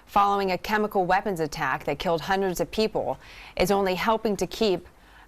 following a chemical weapons attack that killed hundreds of people is only helping to keep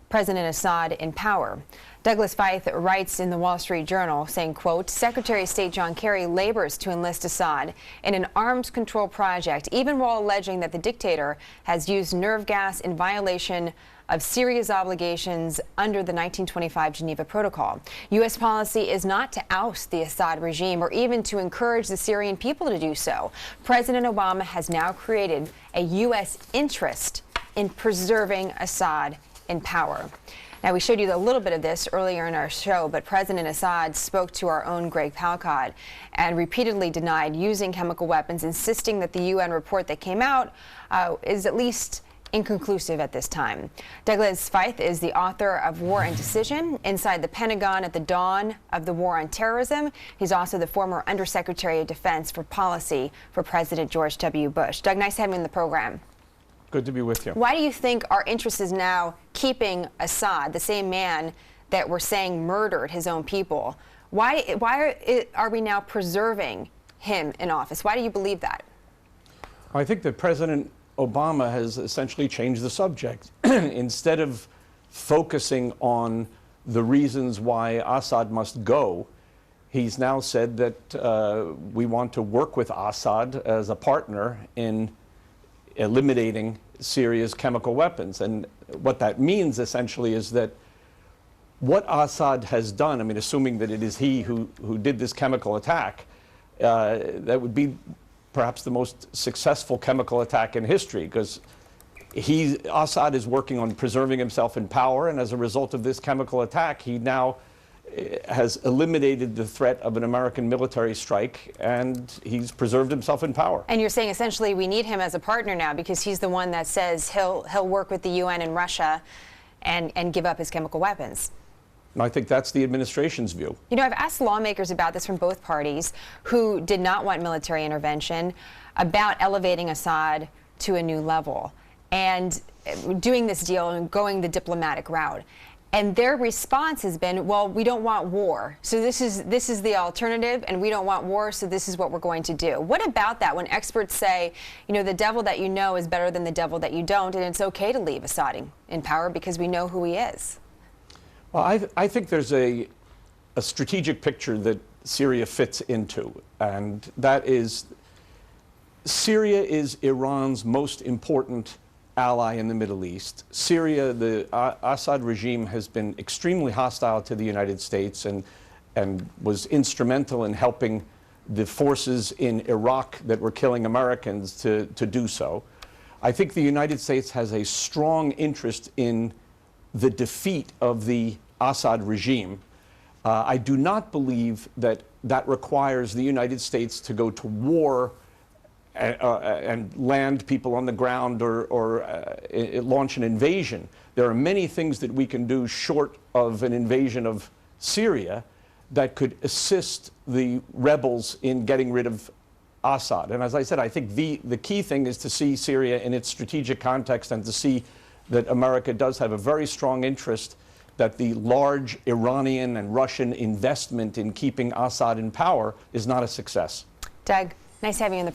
President Assad in power. Douglas Feith writes in the Wall Street Journal saying, quote, Secretary of State John Kerry labors to enlist Assad in an arms control project, even while alleging that the dictator has used nerve gas in violation of Syria's obligations under the 1925 Geneva Protocol. U.S. policy is not to oust the Assad regime or even to encourage the Syrian people to do so. President Obama has now created a U.S. interest in preserving Assad in power. Now, we showed you a little bit of this earlier in our show, but President Assad spoke to our own Greg Palcott and repeatedly denied using chemical weapons, insisting that the UN report that came out is at least inconclusive at this time. Douglas Feith is the author of War and Decision, Inside the Pentagon at the Dawn of the War on Terrorism. He's also the former Undersecretary of Defense for Policy for President George W. Bush. Doug, nice having you in the program. Good to be with you. Why do you think our interest is now keeping Assad, the same man that we're saying murdered his own people? Why are we now preserving him in office? Why do you believe that? I think that President Obama has essentially changed the subject. Instead of focusing on the reasons why Assad must go, he's now said that we want to work with Assad as a partner in eliminating Syria's chemical weapons. And what that means essentially is that what Assad has done, I mean, assuming that it is he who did this chemical attack, that would be perhaps the most successful chemical attack in history, because Assad is working on preserving himself in power, and as a result of this chemical attack, he now has eliminated the threat of an American military strike, and he's preserved himself in power. And you're saying essentially we need him as a partner now because he's the one that says he'll work with the UN and Russia and give up his chemical weapons. I think that's the administration's view. You know, I've asked lawmakers about this from both parties who did not want military intervention, about elevating Assad to a new level and doing this deal and going the diplomatic route. And their response has been, well, we don't want war. So this is the alternative, and we don't want war, so this is what we're going to do. What about that when experts say, you know, the devil that you know is better than the devil that you don't, and it's okay to leave Assad in power because we know who he is? Well, I think there's a strategic picture that Syria fits into, and that is Syria is Iran's most important ally in the Middle East. Syria, the Assad regime has been extremely hostile to the United States and was instrumental in helping the forces in Iraq that were killing Americans to do so. I think the United States has a strong interest in the defeat of the Assad regime. I do not believe that that requires the United States to go to war and land people on the ground or launch an invasion. There are many things that we can do short of an invasion of Syria that could assist the rebels in getting rid of Assad. And as I said, I think the key thing is to see Syria in its strategic context and to see that America does have a very strong interest that the large Iranian and Russian investment in keeping Assad in power is not a success. Doug, nice having you in the